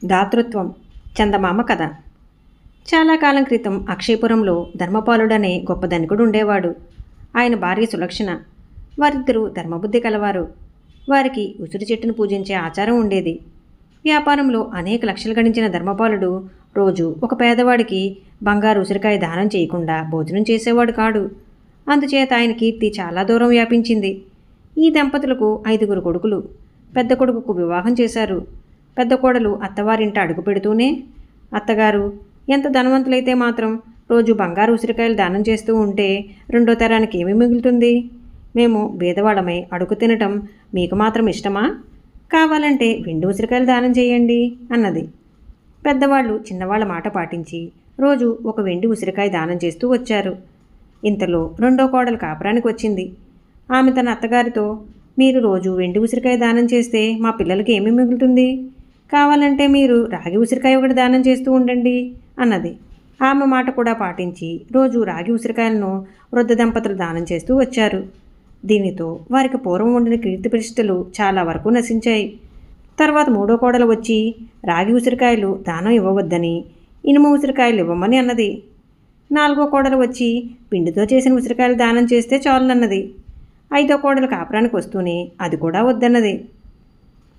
దాతృత్వం. చందమామ కథ. చాలా కాలం క్రితం అక్షయపురంలో ధర్మపాలుడనే గొప్ప ధనికుడు ఉండేవాడు. ఆయన భార్య సులక్షణ. వారిద్దరూ ధర్మబుద్ధి కలవారు. వారికి ఉసిరి చెట్టును పూజించే ఆచారం ఉండేది. వ్యాపారంలో అనేక లక్షలు గడించిన ధర్మపాలుడు రోజు ఒక పేదవాడికి బంగారు ఉసిరికాయ దానం చేయకుండా భోజనం చేసేవాడు కాడు. అందుచేత ఆయన కీర్తి చాలా దూరం వ్యాపించింది. ఈ దంపతులకు 5 కొడుకులు. పెద్ద కొడుకుకు వివాహం చేశారు. పెద్ద కోడలు అత్తవారింట అడుగు పెడుతూనే, అత్తగారు ఎంత ధనవంతులైతే మాత్రం రోజు బంగారు ఉసిరికాయలు దానం చేస్తూ ఉంటే రెండో తరానికి ఏమి మిగులుతుంది? మేము బీదవాళ్ళమై అడుగు తినటం మీకు మాత్రం ఇష్టమా? కావాలంటే వెండి ఉసిరికాయలు దానం చేయండి అన్నది. పెద్దవాళ్ళు చిన్నవాళ్ల మాట పాటించి రోజు ఒక వెండి ఉసిరికాయ దానం చేస్తూ వచ్చారు. ఇంతలో రెండో కోడలు కాపురానికి వచ్చింది. ఆమె తన అత్తగారితో, మీరు రోజు వెండి ఉసిరికాయ దానం చేస్తే మా పిల్లలకి ఏమి మిగులుతుంది? కావాలంటే మీరు రాగి ఉసిరికాయ ఒకటి దానం చేస్తూ ఉండండి అన్నది. ఆమె మాట కూడా పాటించి రోజు రాగి ఉసిరికాయలను వృద్ధ దంపతులు దానం చేస్తూ వచ్చారు. దీనితో వారికి పూర్వం ఉండిన కీర్తి ప్రతిష్టలు చాలా వరకు నశించాయి. తర్వాత మూడో కోడలు వచ్చి రాగి ఉసిరికాయలు దానం ఇవ్వవద్దని, ఇనుము ఉసిరికాయలు ఇవ్వమని అన్నది. నాలుగో కోడలు వచ్చి పిండితో చేసిన ఉసిరికాయలు దానం చేస్తే చాలునన్నది. 5వ కోడలు కాపురానికి వస్తూనే అది కూడా వద్దన్నది.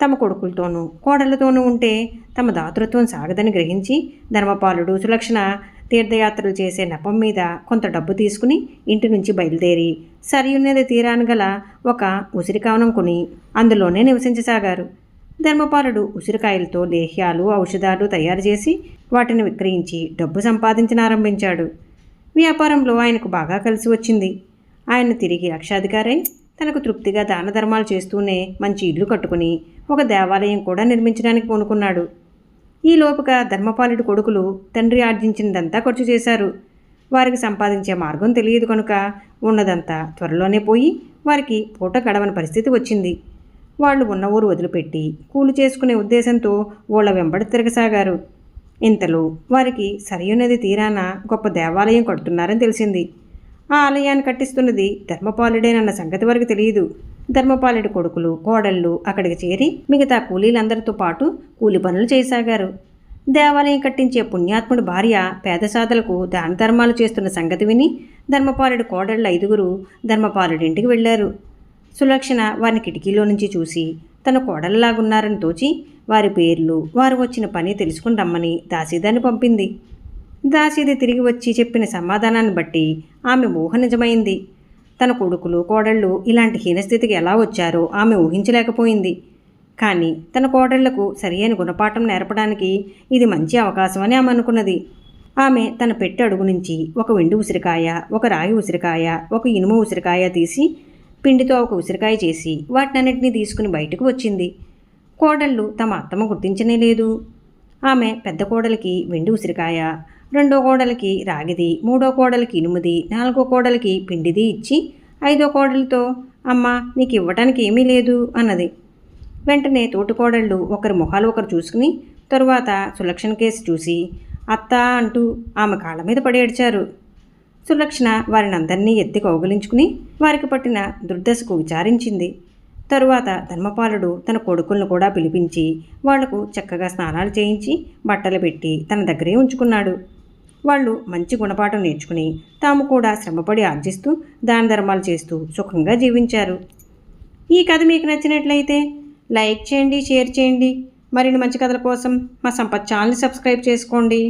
తమ కొడుకులతోనూ కోడళ్లతోనూ ఉంటే తమ దాతృత్వం సాగదని గ్రహించి ధర్మపాలుడు సులక్షణ తీర్థయాత్రలు చేసే నెపం మీద కొంత డబ్బు తీసుకుని ఇంటి నుంచి బయలుదేరి సరియున్నది తీరాన గల ఒక ఉసిరికావనం కొని అందులోనే నివసించసాగారు. ధర్మపాలుడు ఉసిరికాయలతో లేహ్యాలు, ఔషధాలు తయారు చేసి వాటిని విక్రయించి డబ్బు సంపాదించనారంభించాడు. వ్యాపారంలో ఆయనకు బాగా కలిసి వచ్చింది. ఆయన తిరిగి లక్షాధికారై తనకు తృప్తిగా దాన ధర్మాలు చేస్తూనే మంచి ఇల్లు కట్టుకుని ఒక దేవాలయం కూడా నిర్మించడానికి పూనుకున్నాడు. ఈ లోపుగా ధర్మపాలుడి కొడుకులు తండ్రి ఆర్జించినదంతా ఖర్చు చేశారు. వారికి సంపాదించే మార్గం తెలియదు కనుక ఉన్నదంతా త్వరలోనే పోయి వారికి పూట గడవని పరిస్థితి వచ్చింది. వాళ్ళు ఉన్న ఊరు వదిలిపెట్టి కూలి చేసుకునే ఉద్దేశంతో ఊళ్ళ వెంబడి తిరగసాగారు. ఇంతలో వారికి సరియు తీరాన గొప్ప దేవాలయం కడుతున్నారని తెలిసింది. ఆ ఆలయాన్ని కట్టిస్తున్నది ధర్మపాలుడేనన్న సంగతి వారికి తెలియదు. ధర్మపాలుడి కొడుకులు, కోడళ్ళు అక్కడికి చేరి మిగతా కూలీలందరితో పాటు కూలి పనులు చేయసాగారు. దేవాలయం కట్టించే పుణ్యాత్ముడి భార్య పేద సాధలకు దాన ధర్మాలు చేస్తున్న సంగతి విని ధర్మపాలుడి కోడళ్ళు 5 ధర్మపాలుడింటికి వెళ్లారు. సులక్షణ వారిని కిటికీలో నుంచి చూసి తన కోడళ్ళలాగున్నారని తోచి వారి పేర్లు, వారు వచ్చిన పని తెలుసుకుని రమ్మని దాసీదాన్ని పంపింది. దాసీది తిరిగి వచ్చి చెప్పిన సమాధానాన్ని బట్టి ఆమె ఊహ నిజమైంది. తన కొడుకులు, కోడళ్ళు ఇలాంటి హీనస్థితికి ఎలా వచ్చారో ఆమె ఊహించలేకపోయింది. కానీ తన కోడళ్లకు సరియైన గుణపాఠం నేర్పడానికి ఇది మంచి అవకాశం అని ఆమె అనుకున్నది. ఆమె తన పెట్టె అడుగు నుంచి ఒక వెండి ఉసిరికాయ, ఒక రాగి ఉసిరికాయ, ఒక ఇనుము ఉసిరికాయ తీసి పిండితో ఒక ఉసిరికాయ చేసి వాటినన్నింటినీ తీసుకుని బయటకు వచ్చింది. కోడళ్ళు తమ అత్తమ్మ గుర్తించనే లేదు. ఆమె పెద్ద కోడలికి వెండి ఉసిరికాయ, రెండో కోడలికి రాగిది, మూడో కోడలికి ఇనుముది, నాలుగో కోడలికి పిండిది ఇచ్చి 5వ కోడలితో, అమ్మ నీకు ఇవ్వటానికి ఏమీ లేదు అన్నది. వెంటనే తోటి కోడళ్ళు ఒకరి మొహాలు ఒకరు చూసుకుని తరువాత సులక్షణ కేసు చూసి అత్త అంటూ ఆమె కాళ్ళ మీద పడి ఏడ్చారు. సులక్షణ వారిని అందరినీ ఎత్తి కౌగిలించుకుని వారికి పట్టిన దుర్దశకు విచారించింది. తరువాత ధర్మపాలుడు తన కొడుకులను కూడా పిలిపించి వాళ్లకు చక్కగా స్నానాలు చేయించి బట్టలు పెట్టి తన దగ్గరే ఉంచుకున్నాడు. వాళ్ళు మంచి గుణపాఠం నేర్చుకుని తాము కూడా శ్రమపడి ఆర్జిస్తూ దాన ధర్మాలు చేస్తూ సుఖంగా జీవించారు. ఈ కథ మీకు నచ్చినట్లయితే లైక్ చేయండి, షేర్ చేయండి. మరిన్ని మంచి కథల కోసం మా సంపత్ ఛానల్ని సబ్స్క్రైబ్ చేసుకోండి.